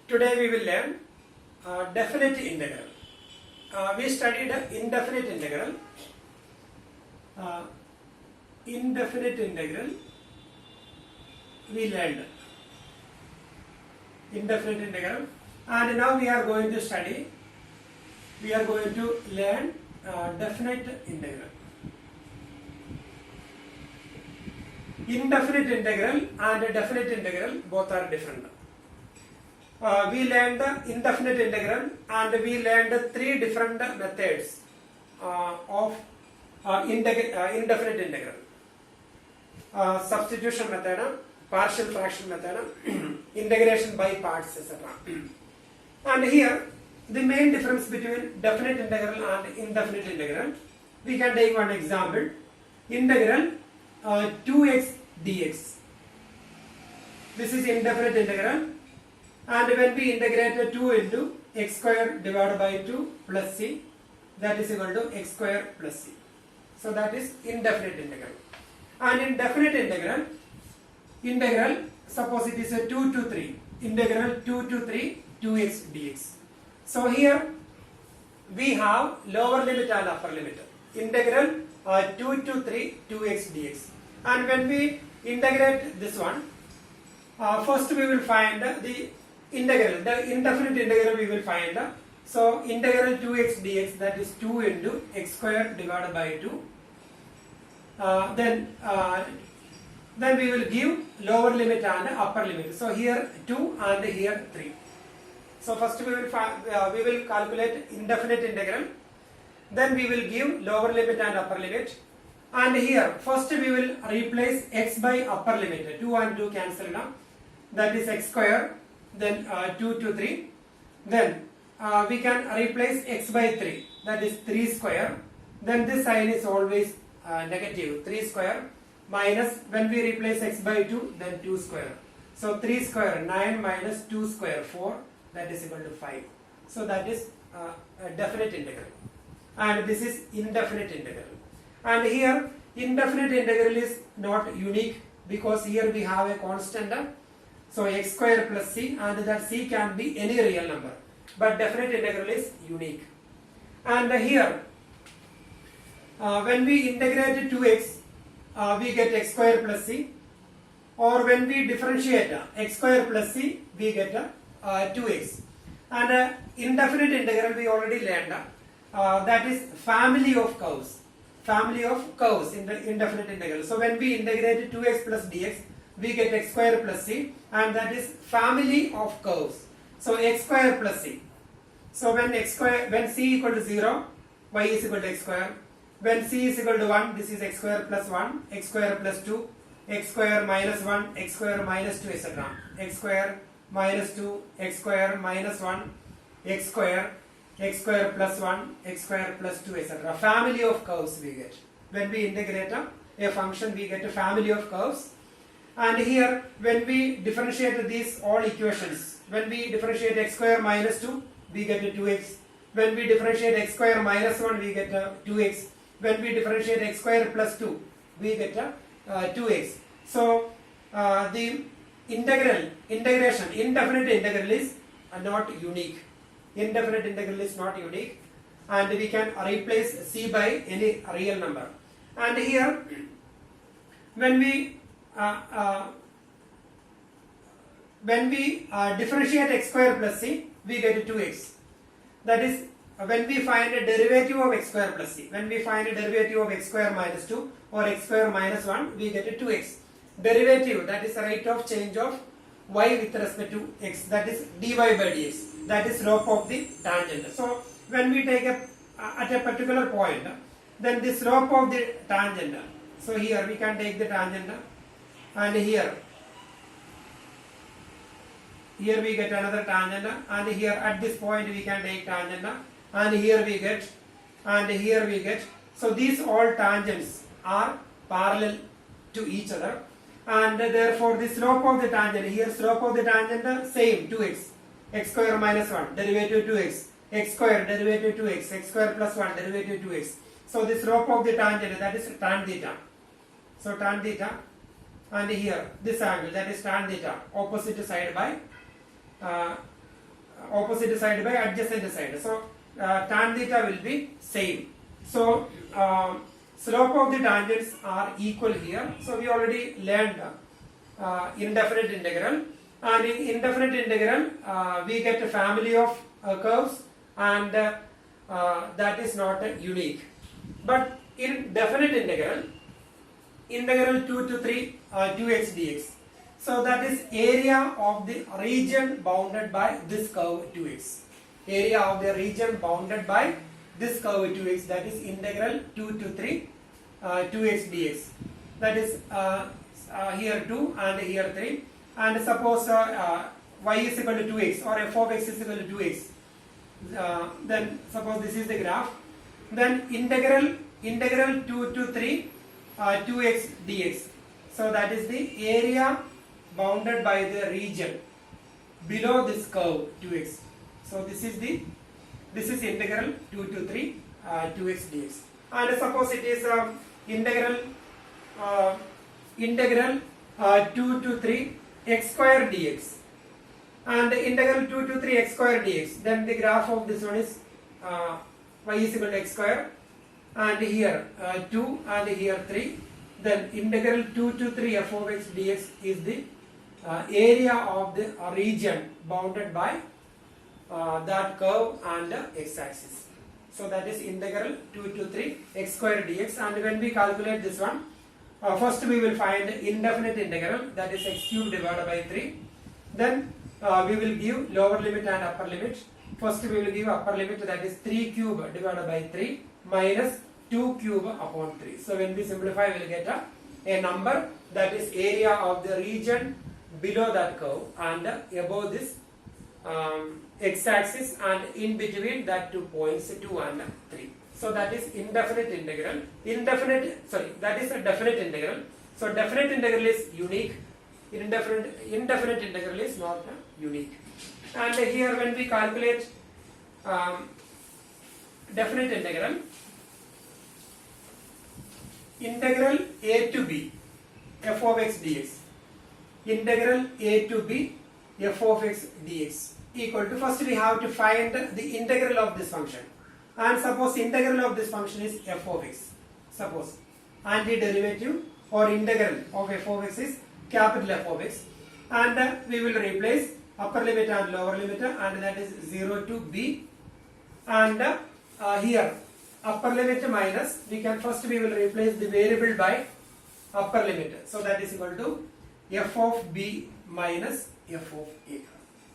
Today we will learn definite integral. We studied indefinite integral. Indefinite integral we learned. Indefinite integral, and now we are going to study. We are going to learn definite integral. Indefinite integral and definite integral both are different. We learned the indefinite integral and we learned three different methods of indefinite integral. Substitution method, partial fraction method, integration by parts, etc. And here the main difference between definite integral and indefinite integral, we can take one example. Integral 2x dx. This is indefinite integral, and when we integrate 2 into x square divided by 2 plus c, that is equal to x square plus c. So that is indefinite integral. And in definite integral, suppose it is a 2 to 3, integral 2 to 3 2x dx. So here we have lower limit and upper limit. Integral 2 to 3 2x dx. And when we integrate this one, first we will find the integral, the indefinite integral we will find. So integral 2x dx, that is 2 into x square divided by 2. Then we will give lower limit and upper limit. So here 2 and here 3. So first we will calculate indefinite integral. Then we will give lower limit and upper limit. And here first we will replace x by upper limit. 2 and 2 cancel now. That is x square. Then 2 to 3. Then we can replace x by 3. That is 3 square. Then this sign is always negative. 3 square minus, when we replace x by 2, then 2 square. So 3 square 9 minus 2 square 4, that is equal to 5. So that is a definite integral. And this is indefinite integral. And here indefinite integral is not unique because here we have a constant. So x square plus c, and that c can be any real number. But definite integral is unique. And here when we integrate 2x, we get x square plus c. Or when we differentiate x square plus c, we get 2x. And indefinite integral we already learned. That is family of curves. Family of curves in the indefinite integral. So when we integrate 2x plus dx, we get x square plus c, and that is family of curves. So x square plus c. So when c equal to 0, y is equal to x square. When c is equal to 1, this is x square plus 1, x square plus 2, x square minus 1, x square minus 2, etc. x square minus 2, x square minus 1, x square plus 1, x square plus 2, etc. Family of curves we get. When we integrate a function, we get a family of curves. And here, when we differentiate these all equations, when we differentiate x square minus 2, we get a 2x. When we differentiate x square minus 1, we get a 2x. When we differentiate x square plus 2, we get a 2x. So the indefinite integral is not unique. Indefinite integral is not unique, and we can replace c by any real number. And here, when we differentiate x square plus c, we get 2x. That is when we find a derivative of x square plus c. When we find a derivative of x square minus 2 or x square minus 1, we get a 2x. Derivative, that is the rate of change of y with respect to x, that is dy by dx. That is slope of the tangent. So when we take at a particular point, then the slope of the tangent. So here we can take the tangent, and here we get another tangent, and here at this point we can take tangent, and here we get, and here we get. So these all tangents are parallel to each other, and therefore the slope of the tangent, here slope of the tangent same 2x, x square minus 1, derivative 2x, x square derivative 2x, x square plus 1 derivative 2x. So the slope of the tangent, that is tan theta. So tan theta, and here this angle, that is tan theta, opposite side by opposite side by adjacent side. So tan theta will be same. So slope of the tangents are equal here. So we already learned indefinite integral, and in indefinite integral we get a family of curves, and that is not unique. But in definite integral, integral 2 to 3 2x dx, so that is area of the region bounded by this curve 2x. Area of the region bounded by this curve 2x, that is integral 2 to 3 2x dx. That is here 2 and here 3. And suppose y is equal to 2x or f of x is equal to 2x. Then suppose this is the graph. Then integral 2 to 3 2x dx. So that is the area bounded by the region below this curve 2x. So this is integral 2 to 3 2x dx. And suppose it is integral 2 to 3 x square dx, and integral 2 to 3 x square dx. Then the graph of this one is y is equal to x square, and here 2 and here 3. Then integral 2 to 3 f of x dx is the area of the region bounded by that curve and x-axis. So that is integral 2 to 3 x square dx. And when we calculate this one, first we will find indefinite integral, that is x cube divided by 3. Then we will give lower limit and upper limit. First we will give upper limit, that is 3 cube divided by 3 minus 2 cube upon 3. So when we simplify, we will get a number, that is area of the region below that curve and above this x-axis, and in between that 2 points 2 and 3. So that is indefinite integral. That is a definite integral. So definite integral is unique. Indefinite integral is not unique. And here when we calculate definite integral, integral a to b f of x dx, integral a to b f of x dx equal to, first we have to find the integral of this function. And suppose integral of this function is f of x. Suppose antiderivative or integral of f of x is capital F of x, and we will replace upper limit and lower limit, and that is 0 to b. And here upper limit minus, we will replace the variable by upper limit. So that is equal to f of b minus f of a.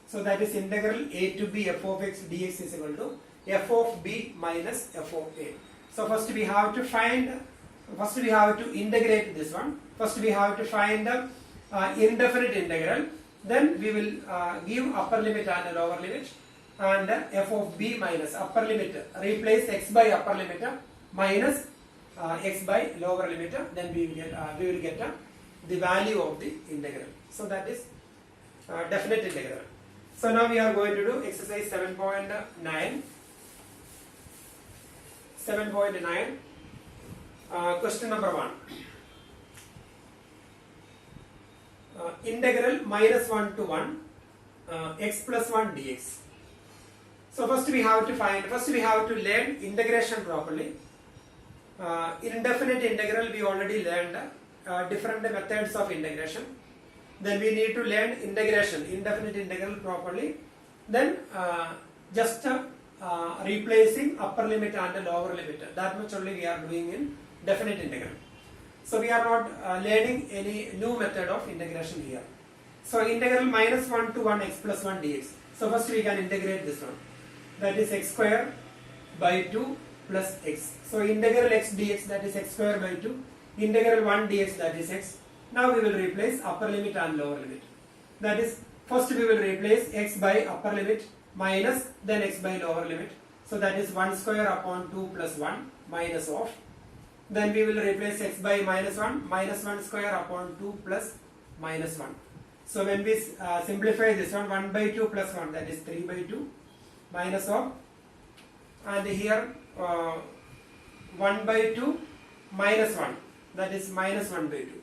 So that is integral a to b f of x dx is equal to f of b minus f of a. So first we have to integrate this one. First we have to find the indefinite integral. Then we will give upper limit and lower limit, and f of b minus upper limit, replace x by upper limit minus x by lower limit. Then we will get the value of the integral. So that is definite integral. So now we are going to do exercise 7.9. 7.9. Question number 1. Integral minus 1 to 1 x plus 1 dx. So first we have to learn integration properly. Indefinite integral we already learned different methods of integration. Then we need to learn indefinite integral properly. Then just replacing upper limit and lower limit. That much only we are doing in definite integral. So we are not learning any new method of integration here. So integral minus 1 to 1 x plus 1 dx. So first we can integrate this one. That is x square by 2 plus x. So integral x dx, that is x square by 2. Integral 1 dx, that is x. Now we will replace upper limit and lower limit. That is, first we will replace x by upper limit minus then x by lower limit. So that is 1 square upon 2 plus 1 minus of. Then we will replace x by minus 1 square upon 2 plus minus 1. So when we simplify this one, 1 by 2 plus 1, that is 3 by 2 minus of, and here 1 by 2 minus 1, that is minus 1 by 2.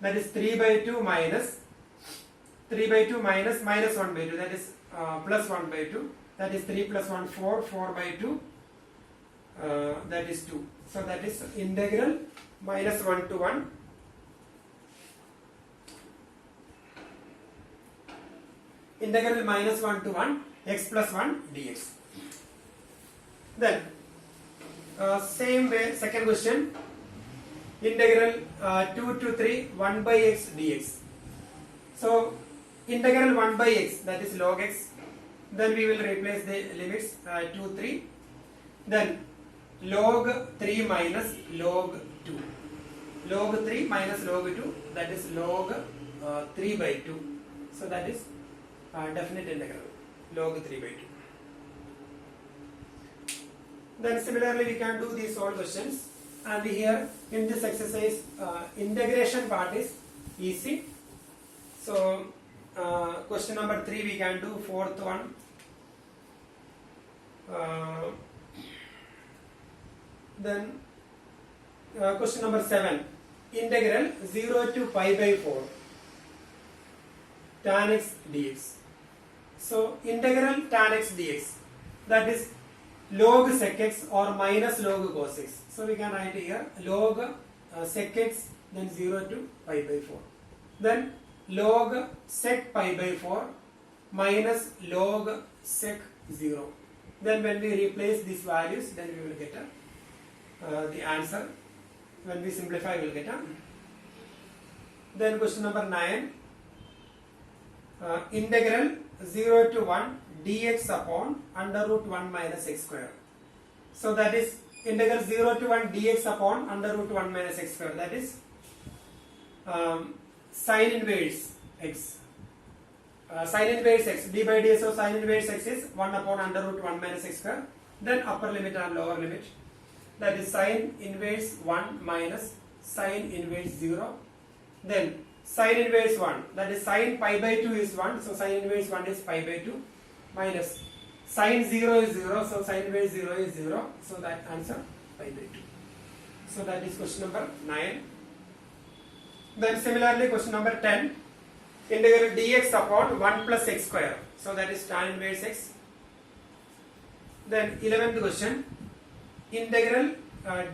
That is 3 by 2 minus 3 by 2 minus 1 by 2, that is plus 1 by 2, that is 3 plus 1 4, 4 by 2, that is 2. So that is integral minus 1 to 1 integral minus 1 to 1 x plus 1 dx. Then same way, second question, integral 2 to 3 1 by x dx. So integral 1 by x, that is log x, then we will replace the limits 2 3, then log 3 minus log 2, log 3 minus log 2, that is log 3 by 2. So that is definite integral log 3 by 2. Then similarly we can do these all questions, and here in this exercise integration part is easy. So question number 3 we can do, fourth one. Then question number 7, integral 0 to pi by 4 tan x dx. So integral tan x dx, that is log sec x or minus log cos x. So we can write here log sec x, then 0 to pi by 4, then log sec pi by 4 minus log sec 0. Then when we replace these values, then we will get the answer. When we simplify, we will get a. Then question number 9, integral 0 to 1 dx upon under root 1 minus x square. So that is integral 0 to 1 dx upon under root 1 minus x square, that is sin inverse x. Sin inverse x, d by ds of sin inverse x is 1 upon under root 1 minus x square. Then upper limit and lower limit, that is sin inverse 1 minus sin inverse 0. Then sin inverse 1, that is sin pi by 2 is 1, so sin inverse 1 is pi by 2, minus sin 0 is 0, so sin inverse 0 is 0, so that answer pi by 2. So that is question number 9. Then similarly question number 10, integral dx upon 1 plus x square, so that is tan inverse x. Then 11th question, integral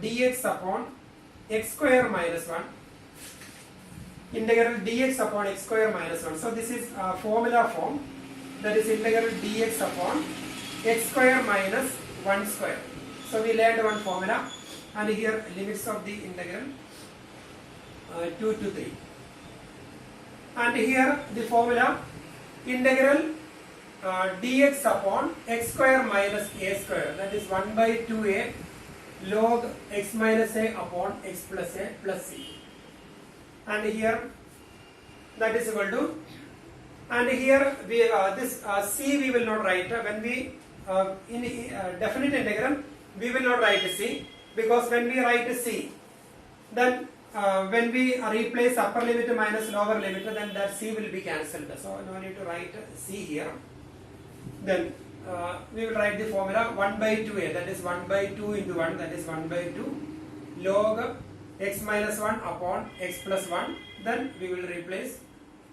dx upon x square minus 1, integral dx upon x square minus 1. So this is formula form, that is integral dx upon x square minus 1 square. So we learned one formula, and here limits of the integral 2 to 3. And here the formula integral dx upon x square minus a square, that is 1 by 2a log x minus a upon x plus a plus c. And here that is equal to, and here we this c we will not write. When we in definite integral we will not write c, because when we write c, then when we replace upper limit minus lower limit, then that c will be cancelled. So no need to write c here. Then we will write the formula 1 by 2a, that is 1 by 2 into 1, that is 1 by 2 log x minus 1 upon x plus 1. Then we will replace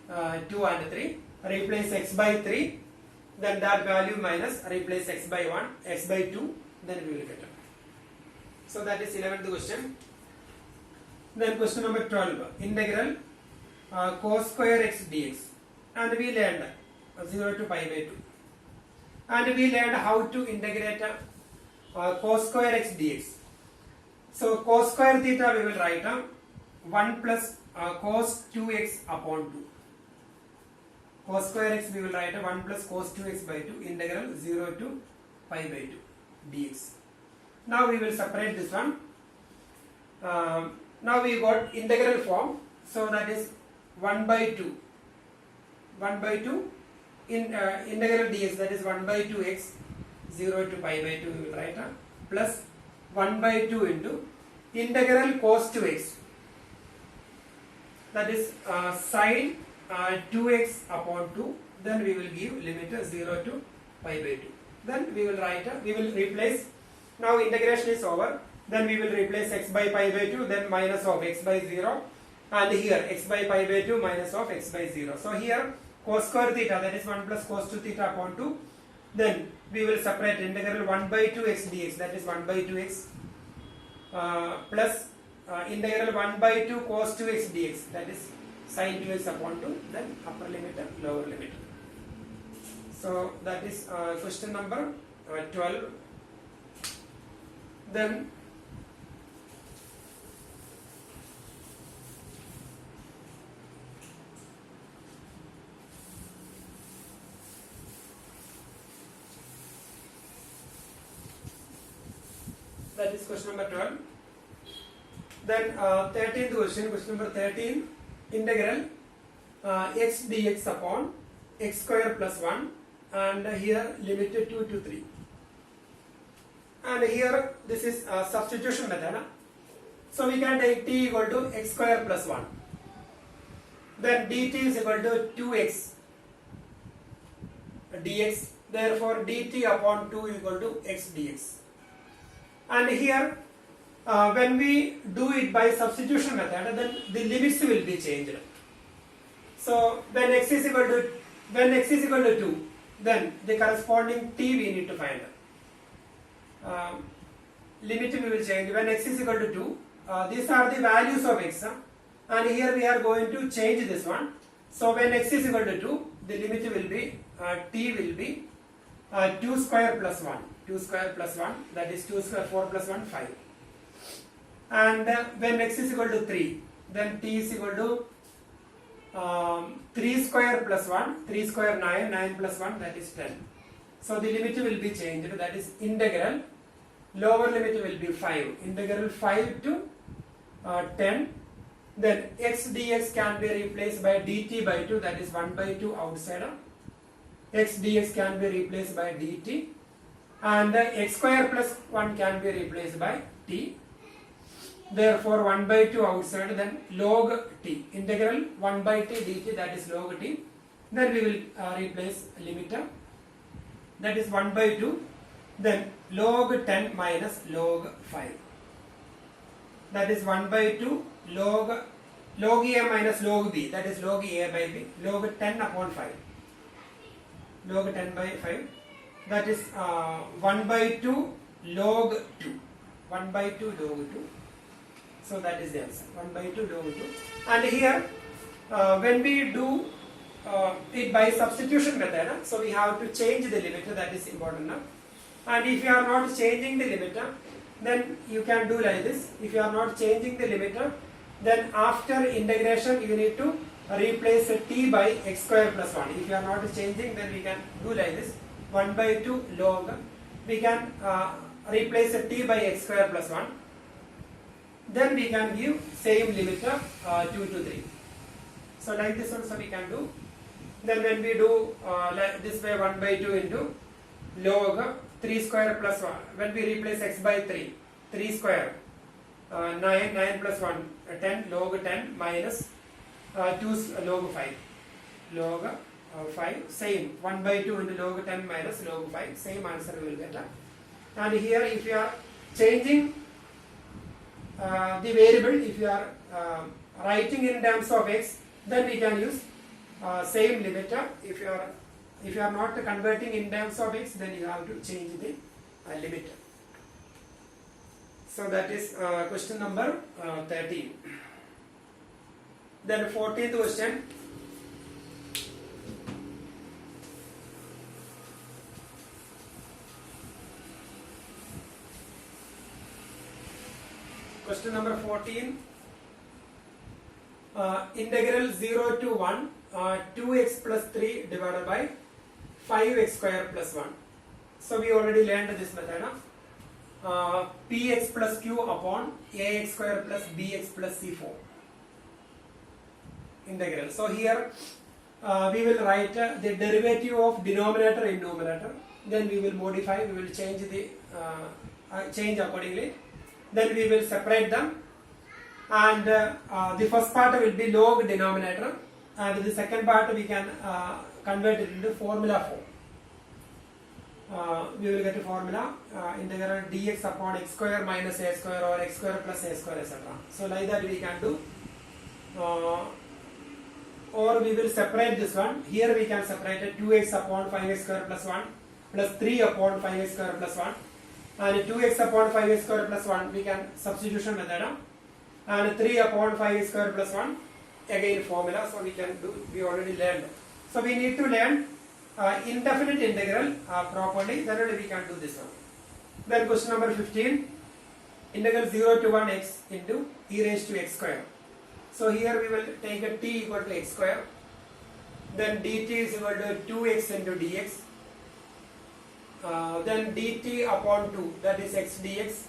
2 and 3, replace x by 3, then that value minus replace x by 1, x by 2, then we will get it. So that is 11th question. Then question number 12, integral cos square x dx, and we learned 0 to pi by 2, and we learned how to integrate cos square x dx. So cos square theta we will write 1 plus cos 2x upon 2. Cos square x we will write 1 plus cos 2x by 2 integral 0 to pi by 2 dx. Now we will separate this one. Now we got integral form, so that is 1 by 2 in integral dx, that is 1 by 2x 0 to pi by 2 we will write plus 1 by 2 into integral cos 2x, that is sin 2x upon 2, then we will give limit 0 to pi by 2. Then we will write, we will replace, now integration is over, then we will replace x by pi by 2, then minus of x by 0, and here x by pi by 2 minus of x by 0. So here cos square theta, that is 1 plus cos 2 theta upon 2. Then we will separate integral 1 by 2 x dx, that is 1 by 2 x plus integral 1 by 2 cos 2 x dx, that is sin 2 x upon 2, then upper limit and lower limit. So that is question number 12. Then that is question number 12. Then 13th question, question number 13, integral x dx upon x square plus 1, and here limited 2 to 3. And here this is substitution method. So we can take t equal to x square plus 1. Then dt is equal to 2x dx. Therefore dt upon 2 equal to x dx. And here when we do it by substitution method, then the limits will be changed. So when x is equal to 2, then the corresponding t we need to find. Limit we will change when x is equal to 2. These are the values of x, and here we are going to change this one. So when x is equal to 2, the limit will be t will be 2 square plus 1. 2 square plus 1, that is 2 square 4 plus 1 5. And when x is equal to 3, then t is equal to 3 square plus 1, 3 square 9, 9 plus 1, that is 10. So the limit will be changed, that is integral, lower limit will be 5, integral 5 to 10. Then x dx can be replaced by dt by 2, that is 1 by 2 outside. X dx can be replaced by dt, and x square plus 1 can be replaced by t. Therefore 1 by 2 outside, then log t, integral 1 by t dt, that is log t. Then we will replace limiter, that is 1 by 2, then log 10 minus log 5, that is 1 by 2 log a minus log b, that is log a by b, log 10 upon 5, log 10 by 5, that is 1 by 2 log 2, 1 by 2 log 2. So that is the answer, 1 by 2 log 2. And here when we do it by substitution method, so we have to change the limiter, that is important. And if you are not changing the limiter, then you can do like this. If you are not changing the limiter, then after integration you need to replace t by x square plus 1. If you are not changing, then we can do like this, 1 by 2 log, we can replace t by x square plus 1. Then we can give same limiter 2 to 3. So like this also we can do. Then when we do like this way, 1 by 2 into log 3 square plus 1, when we replace x by 3, 3 square 9, 9 plus 1 10, log 10 minus 2 log 5, log 5, same 1 by 2 into log 10 minus log 5, same answer we will get. And here if you are changing the variable, if you are writing in terms of x, then we can use same limiter. If you are not converting in terms of x, then you have to change the limiter. So that is question number 13. Then 14th question. Question number 14. Integral 0 to 1 2x plus 3 divided by 5x square plus 1. So we already learned this method. Px plus q upon ax square plus bx plus c4 integral. So here we will write the derivative of denominator in numerator. Then we will modify, we will change the change accordingly. Then we will separate them, and the first part will be log denominator, and the second part we can convert it into formula form. We will get a formula integral dx upon x square minus a square or x square plus a square, etc. So like that we can do or we will separate this one. Here we can separate it 2x upon 5x square plus 1 plus 3 upon 5x square plus 1, and 2x upon 5x square plus 1 we can substitution method, and 3 upon 5x square plus 1 again formula, so we can do, we already learned. So we need to learn indefinite integral properly, then only we can do this one. Then question number 15, integral 0 to 1 x into e raised to x square. So here we will take a t equal to x square, then dt is equal to 2x into dx, then dt upon 2, that is x dx.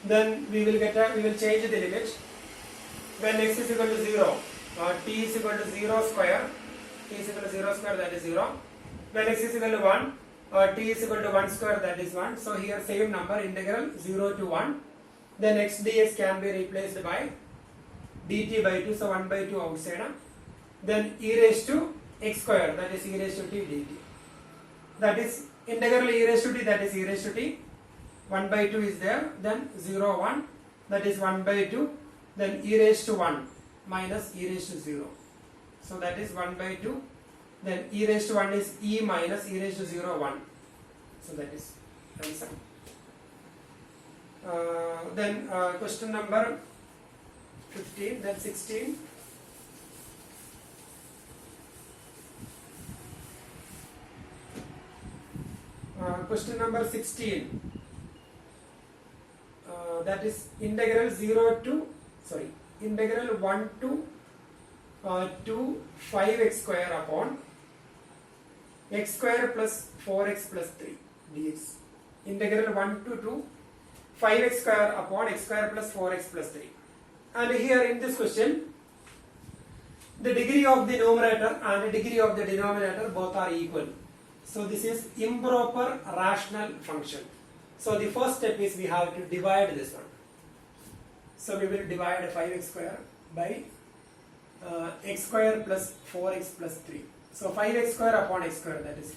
Then we will change the limit. When x is equal to 0, t is equal to 0 square, t is equal to 0 square, that is 0. When x is equal to 1, t is equal to 1 square, that is 1. So here same number, integral 0 to 1. Then x dx can be replaced by dt by 2, so 1 by 2 outside. Then e raised to x square, that is e raised to t dt. That is integral e raised to t, that is e raised to t. 1 by 2 is there, then 0 1, that is 1 by 2, then e raised to 1 minus e raised to 0. So that is 1 by 2, then e raised to 1 is e minus e raised to 0 1. So that is answer. Then question number 15, then 16. Question number 16. That is integral 1 to 5x square upon x square plus 4x plus 3 dx. Integral 1 to 2 5x square upon x square plus 4x plus 3. And here in this question, the degree of the numerator and the degree of the denominator both are equal. So this is improper rational function. So the first step is we have to divide this one. So we will divide 5x square by x square plus 4x plus 3. So 5x square upon x square, that is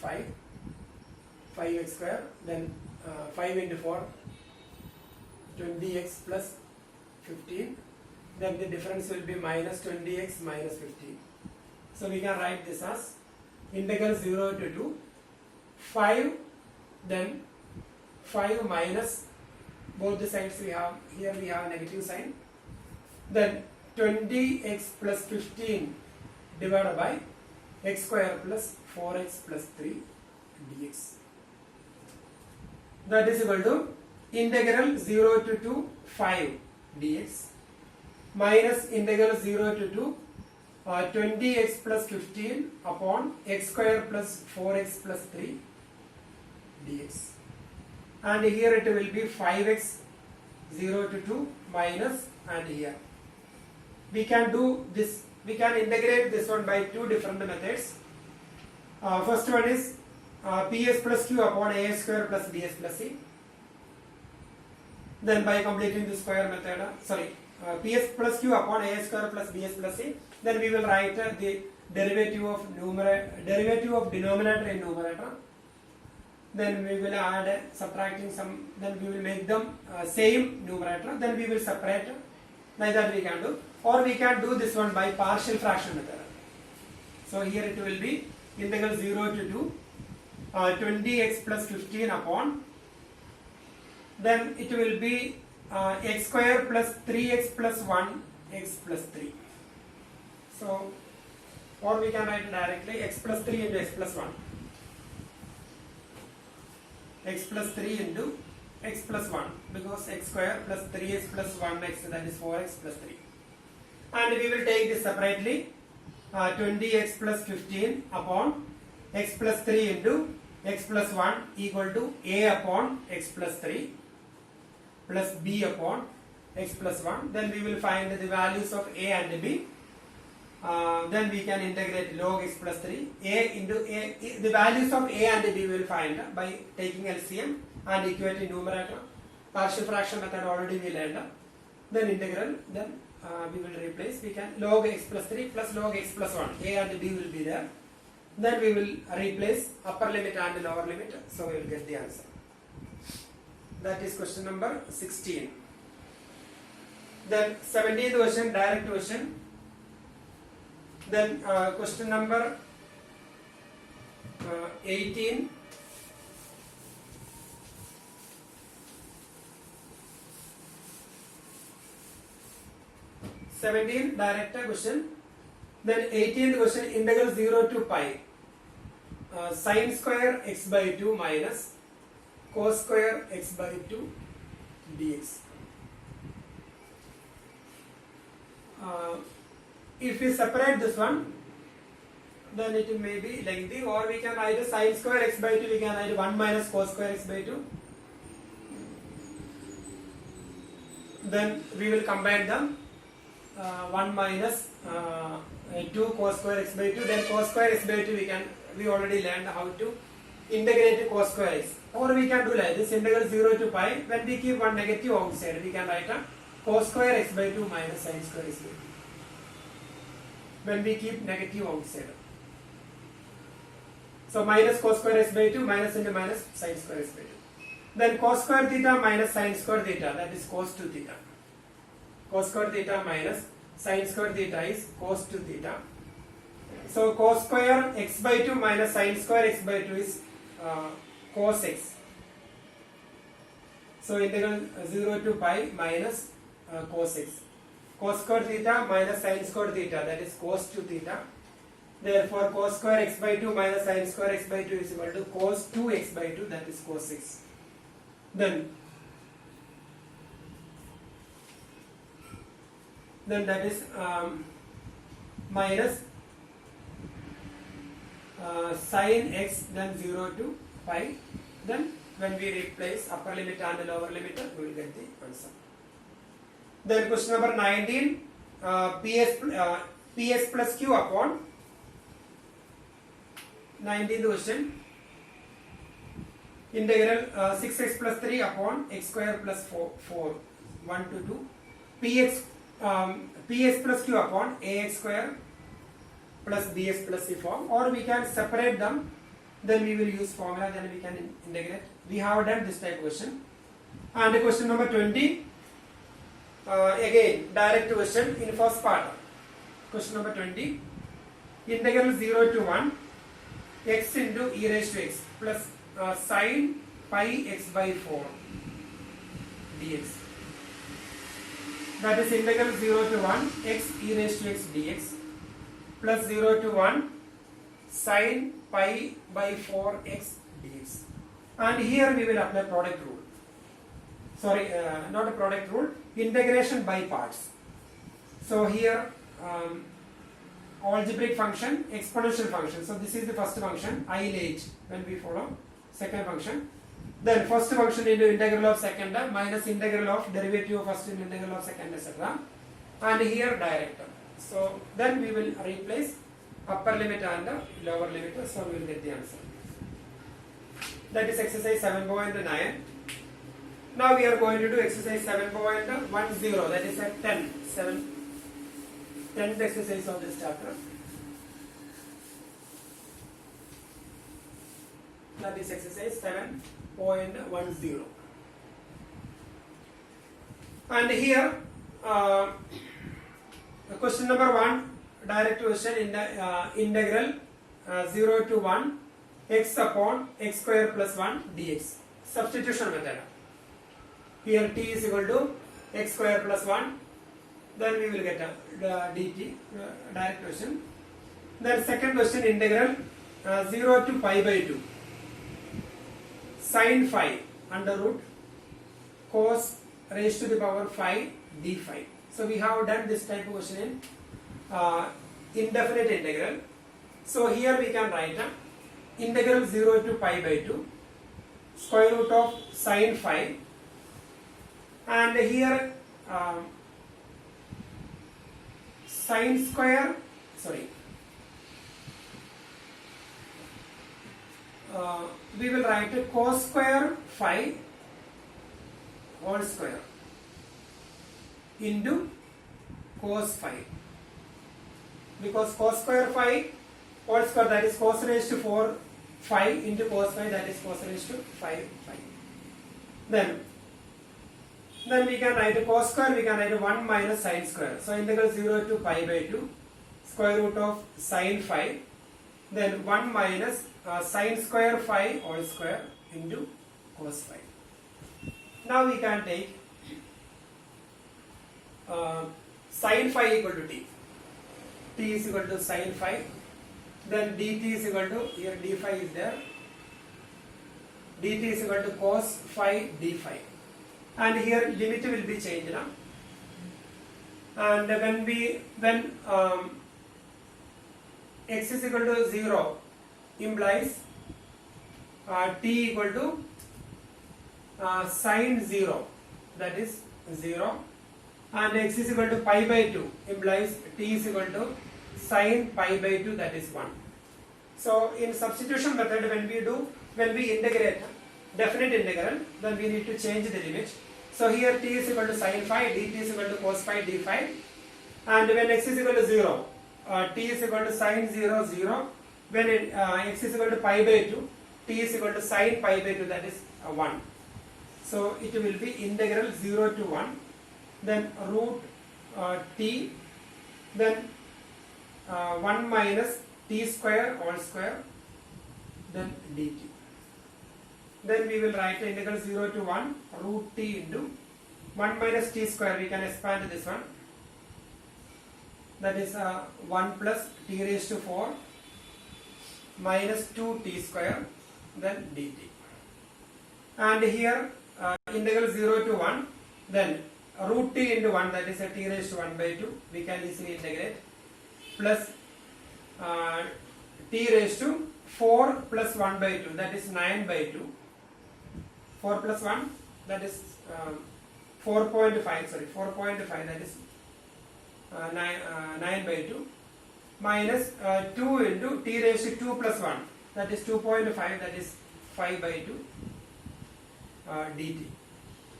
5x square, then 5 into 4, 20x plus 15, then the difference will be minus 20x minus 15. So we can write this as integral 0 to 2, 5, then 5 minus, both the sides we have, here we have negative sign, then 20x plus 15 divided by x square plus 4x plus 3 dx. That is equal to integral 0 to 2 5 dx minus integral 0 to 2 20x plus 15 upon x square plus 4x plus 3 dx. And here it will be 5x 0 to 2 minus, and here we can do this, we can integrate this one by two different methods. First one is ps plus q upon a square plus bs plus c. Then by completing the square method, ps plus q upon a square plus bs plus c, then we will write the derivative of denominator in numerator. Then we will add subtracting some, then we will make them same numerator, then we will separate, like that we can do, or we can do this one by partial fraction method. So here it will be integral 0 to 2 20x plus 15 upon, then it will be x square plus 3x plus 1 x plus 3. So, or we can write directly x plus 3 into x plus 1. X plus 3 into x plus 1, because x square plus 3x plus 1x, that is 4x plus 3. And we will take this separately, 20x plus 15 upon x plus 3 into x plus 1 equal to a upon x plus 3 plus b upon x plus 1. Then we will find the values of a and b. Then we can integrate log x plus 3, a into a, the values of a and b we will find by taking LCM and equating numerator. Partial fraction method already we learned. Then integral, then we will replace, we can log x plus 3 plus log x plus 1, a and b will be there. Then we will replace upper limit and lower limit, so we will get the answer. That is question number 16. Then 17th question, direct question. Then question number 18. Direct question. Then 18th question, integral 0 to pi sine square x by 2 minus cos square x by 2 dx. If we separate this one, then it may be lengthy, or we can write sine square x by 2, we can write 1 minus cos square x by 2. Then we will combine them. 1 minus 2 cos square x by 2, then cos square x by 2 we already learned how to integrate cos square x, or we can do like this, integral 0 to pi, when we keep one negative outside we can write a cos square x by 2 minus sin square x by 2 when we keep negative outside. So minus cos square x by 2 minus into minus sin square x by 2. Then cos square theta minus sin square theta, that is cos 2 theta. Cos square theta minus sin square theta is cos 2 theta. So cos square x by 2 minus sin square x by 2 is cos x. So integral 0 to pi minus cos x. Cos square theta minus sin square theta, that is cos 2 theta. Therefore cos square x by 2 minus sin square x by 2 is equal to cos 2x by 2, that is cos x. Then that is minus sin x, then 0 to pi. Then when we replace upper limit and lower limit, we will get the answer. Then question number 19, ps plus q upon 19th question, integral 6x plus 3 upon x square plus 4 1 to 2, ps plus q upon ax square plus bx plus c form, or we can separate them, then we will use formula, then we can integrate. We have done this type question. And question number 20, again direct question in first part. Question number 20, integral 0 to 1 x into e raised to x plus sin pi x by 4 dx. That is integral 0 to 1 x e raised to x dx plus 0 to 1 sin pi by 4 x dx. And here we will apply product rule. Sorry, not a product rule, integration by parts. So here algebraic function, exponential function. So this is the first function, I will h when we follow. Second function. Then first function into integral of second minus integral of derivative of first into integral of second, etc. And here direct. So then we will replace upper limit and lower limit. So we will get the answer. That is exercise 7.9. Now we are going to do exercise 7.10. That is a 10th exercise of this chapter. That is exercise 7.10. And here question number 1, direct question in the integral 0 to 1 x upon x square plus 1 dx. Substitution method. Here t is equal to x square plus 1. Then we will get dt, direct question. Then second question, integral 0 to pi by 2 sin phi under root cos raised to the power phi d phi. So we have done this type of question in indefinite integral. So here we can write integral 0 to pi by 2 square root of sin phi, and here sin square, we will write cos square phi whole square into cos phi, because cos square phi whole square, that is cos raised to 4 phi into cos phi, that is cos raised to 5 phi. Then we can write cos square, we can write 1 minus sin square. So integral 0 to pi by 2 square root of sine phi, then 1 minus sine square phi all square into cos phi. Now we can take sine phi equal to t. T is equal to sine phi. Then dt is equal to, here d phi is there. Dt is equal to cos phi d phi. And here limit will be changed now. And when x is equal to 0 implies t equal to sine 0, that is 0, and x is equal to pi by 2 implies t is equal to sine pi by 2, that is 1. So in substitution method, when we integrate definite integral, then we need to change the limit. So here t is equal to sine phi, dt is equal to cos phi d phi, and when x is equal to 0, t is equal to sine 0 0. When x is equal to pi by 2, t is equal to sine pi by 2, that is 1. So it will be integral 0 to 1, then root t, then 1 minus t square all square, then dt. Then we will write integral 0 to 1 root t into 1 minus t square. We can expand this one. That is 1 plus t raised to 4 minus 2t square, then dt. And here integral 0 to 1, then root t into 1, that is a t raised to 1 by 2. We can easily integrate, plus t raised to 4 plus 1 by 2, that is 9 by 2. 4 plus 1, that is 4.5, that is 9 by 2, minus 2 into t raised to 2 plus 1, that is 2.5, that is 5 by 2 dt.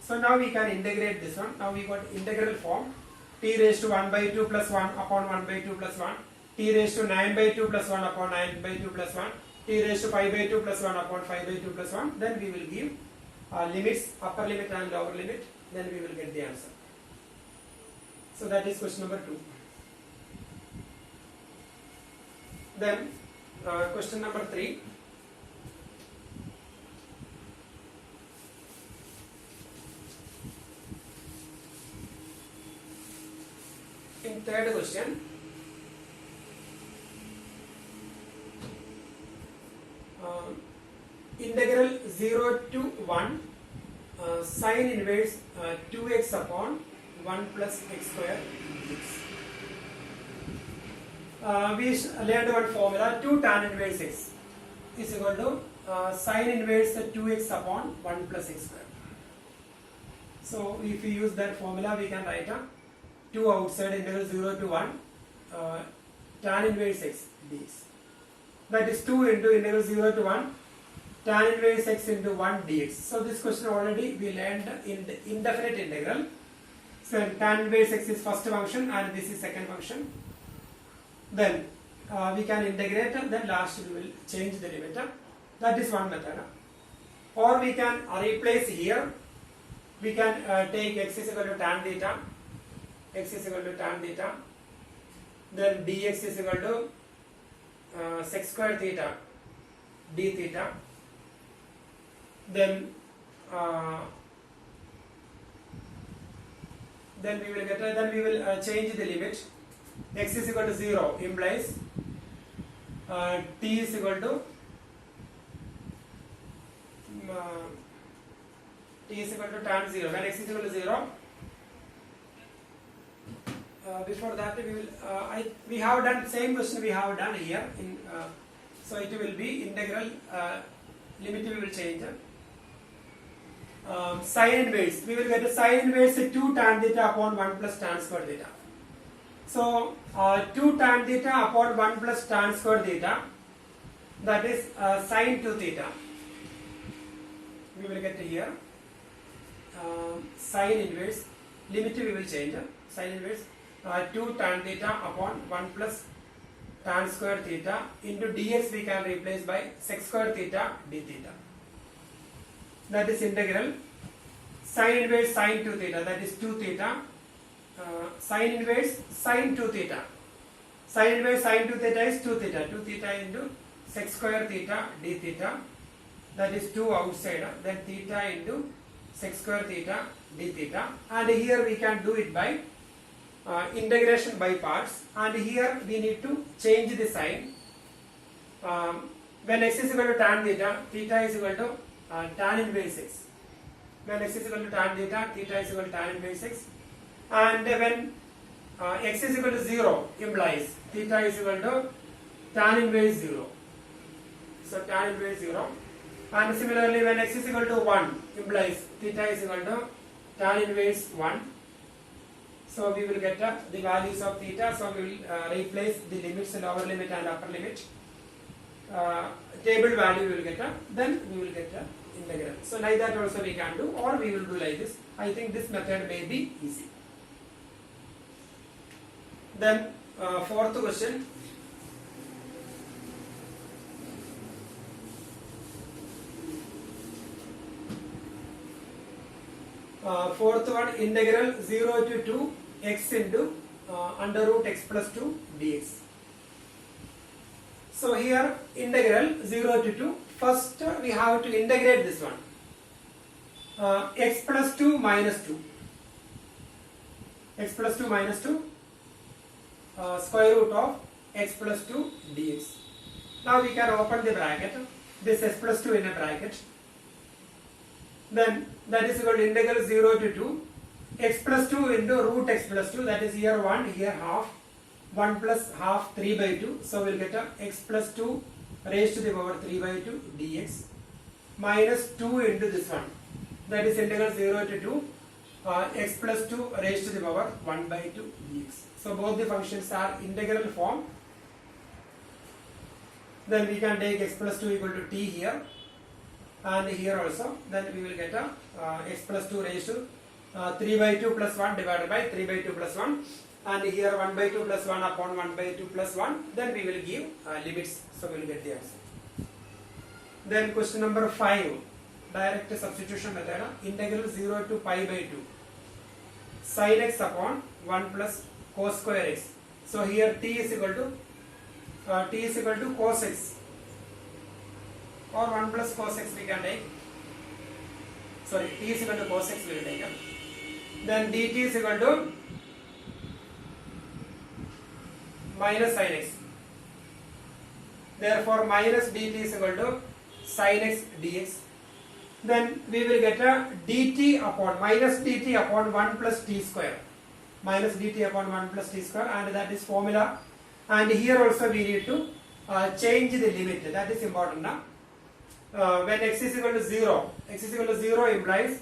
So now we can integrate this one. Now we got integral form, t raised to 1 by 2 plus 1 upon 1 by 2 plus 1, t raised to 9 by 2 plus 1 upon 9 by 2 plus 1, t raised to 5 by 2 plus 1 upon 5 by 2 plus 1. Then we will give limits, upper limit and lower limit, then we will get the answer. So that is question number 2. Then question number 3. In third question, integral 0 to 1 sine inverse 2x upon 1 plus x square dx. We learned one formula, 2 tan inverse x is equal to sine inverse 2x upon 1 plus x square. So if we use that formula, we can write 2 outside integral 0 to 1 tan inverse x dx. That is 2 into integral 0 to 1 tan inverse x into 1 dx. So this question already we learned in the indefinite integral. So tan inverse x is first function and this is second function. Then we can integrate, then last we will change the limit. That is one method. Or we can replace here. We can take x is equal to tan theta. X is equal to tan theta. Then dx is equal to sec square theta d theta. Then we will get, then we will change the limit. X is equal to 0 implies t is equal to tan 0. When x is equal to 0, before that we will we have done same question we have done here in so it will be integral limit we will change. Sine inverse, we will get a sine inverse 2 tan theta upon 1 plus tan square theta. So 2 tan theta upon 1 plus tan square theta, that is sine 2 theta. We will get here sine inverse, limit we will change. Sine inverse 2 tan theta upon 1 plus tan square theta into dx we can replace by sec square theta d theta. That is integral sine inverse sine 2 theta, that is 2 theta, sine inverse sine 2 theta. Sin inverse sin 2 theta is 2 theta. 2 theta into sec square theta d theta. That is 2 outside. Then theta into sec square theta d theta. And here we can do it by integration by parts. And here we need to change the sign. When x is equal to tan theta, theta is equal to tan inverse x. When x is equal to tan theta, theta is equal to tan inverse x. And when x is equal to 0 implies theta is equal to tan inverse 0. So tan inverse 0. And similarly when x is equal to 1 implies theta is equal to tan inverse 1. So we will get the values of theta. So we will replace the limits, lower limit and upper limit. Table value we will get, then we will get integral. So like that also we can do, or we will do like this. I think this method may be easy. Then fourth question. Fourth one, integral 0 to 2 x into under root x plus 2 dx. So here integral 0 to 2, first we have to integrate this one. X plus 2 minus 2. X plus 2 minus 2 square root of x plus 2 dx. Now we can open the bracket, this x plus 2 in a bracket. Then that is equal to integral 0 to 2 x plus 2 into root x plus 2, that is here 1, here half. 1 plus half 3 by 2. So we will get x plus 2 raised to the power 3 by 2 dx minus 2 into this one. That is integral 0 to 2 x plus 2 raised to the power 1 by 2 dx. So both the functions are integral form. Then we can take x plus 2 equal to t here and here also. Then we will get x plus 2 raised to 3 by 2 plus 1 divided by 3 by 2 plus 1. And here 1 by 2 plus 1 upon 1 by 2 plus 1. Then we will give limits. So we will get the answer. Then question number 5. Direct substitution method. Integral 0 to pi by 2. Sin x upon 1 plus cos square x. So here t is equal to cos x. Or 1 plus cos x we can take. Sorry, t is equal to cos x we will take. Then dt is equal to minus sin x. Therefore minus dt is equal to sin x dx. Then we will get a dt upon minus dt upon 1 plus t square. Minus dt upon 1 plus t square, and that is formula. And here also we need to change the limit. That is important now. When x is equal to 0, x is equal to 0 implies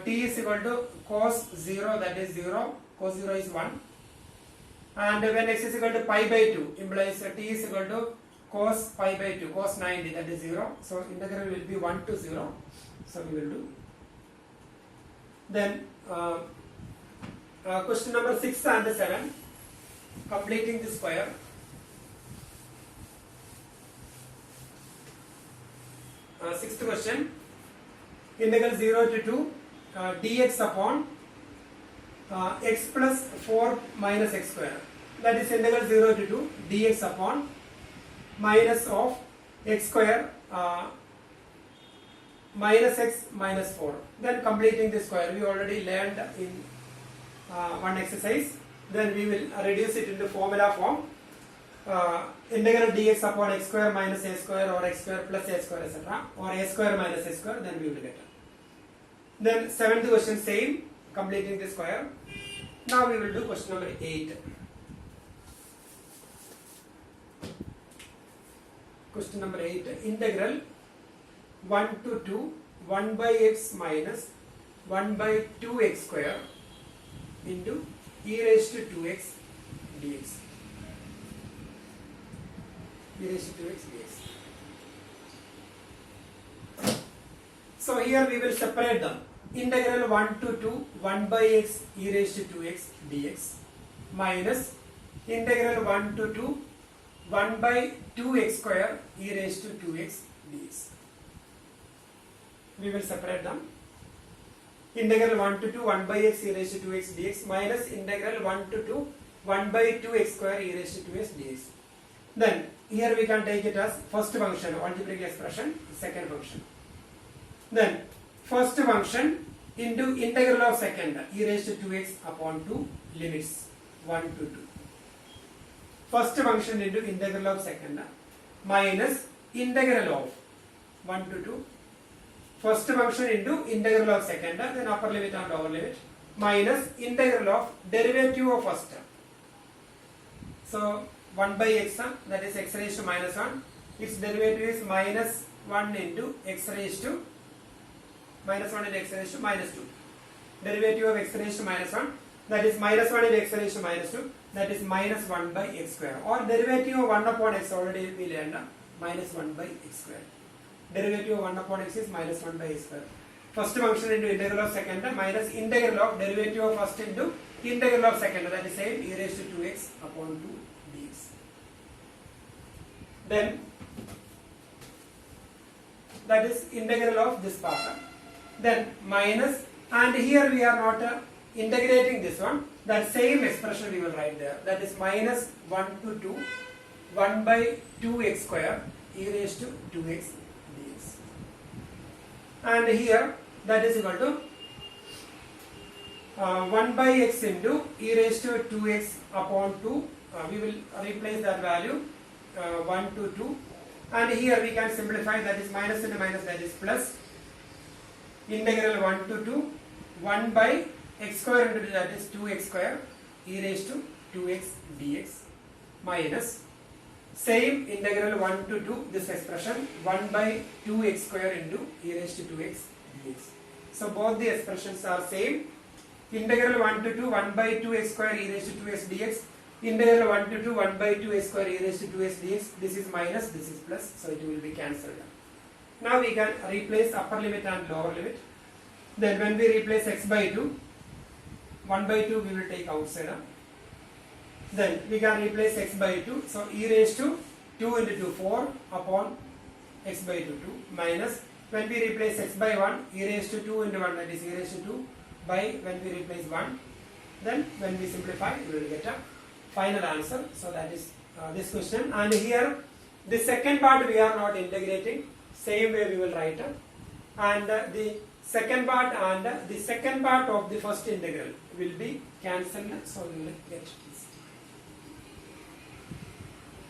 t is equal to cos 0, that is 0. Cos 0 is 1. And when x is equal to pi by 2 implies t is equal to cos pi by 2, cos 90, that is 0. So integral will be 1 to 0. So we will do. Then question number 6 and 7, completing the square. Sixth question, integral 0 to 2 dx upon x plus 4 minus x square. That is integral 0 to 2 dx upon minus of x square minus x minus 4. Then completing the square. We already learned in one exercise. Then we will reduce it into formula form. Integral dx upon x square minus a square, or x square plus a square, etc. or a square minus a square. Then we will get it. Then seventh question, same, completing the square. Now we will do question number 8. Question number 8, integral 1 to 2 1 by x minus 1 by 2x square into e raised to 2x dx. E raised to 2x dx. So here we will separate them. Integral 1 to 2 1 by x e raised to 2x dx minus integral 1 to 2 1 by 2x square e raised to 2x dx. We will separate them. Integral 1 to 2 1 by x e raised to 2x dx minus integral 1 to 2 1 by 2x square e raised to 2x dx. Then here we can take it as first function, algebraic expression, second function. Then first function into integral of second e raised to 2x upon 2 limits 1 to 2. First function into integral of second minus integral of 1 to 2. First function into integral of second, then upper limit and lower limit, minus integral of derivative of first. So 1 by x, that is x raised to minus 1, its derivative is minus 1 into x raised to minus 1 into x raised to minus 2. Derivative of x raised to minus 1, that is minus 1 into x raised to minus 2, that is minus 1 by x square. Or derivative of 1 upon x already we learned, minus 1 by x square. Derivative of 1 upon x is minus 1 by x square. First function into integral of second minus integral of derivative of first into integral of second, that is same e raised to 2x upon 2 dx. Then that is integral of this part. Then minus, and here we are not integrating this one, that same expression we will write there, that is minus 1 to 2 1 by 2x square e raised to 2x dx. And here that is equal to 1 by x into e raised to 2x upon 2. We will replace that value 1 to 2, and here we can simplify, that is minus into minus, that is plus integral 1 to 2 1 by x square into that is 2x square e raised to 2x dx minus same integral 1 to 2 this expression 1 by 2x square into e raised to 2x dx. So both the expressions are same. Integral 1 to 2 1 by 2x square e raised to 2x dx, integral 1 to 2 1 by 2x square e raised to 2x dx, this is minus, this is plus, so it will be cancelled. Now we can replace upper limit and lower limit. Then when we replace x by 2, 1 by 2 we will take outside. Then we can replace x by 2, so e raised to 2 into 2 4 upon x by 2 2 minus, when we replace x by 1 e raised to 2 into 1, that is e raised to 2 by, when we replace 1, then when we simplify we will get a final answer. So that is this question. And here the second part we are not integrating, same way we will write, and the second part and the second part of the first integral will be cancelled, so we will get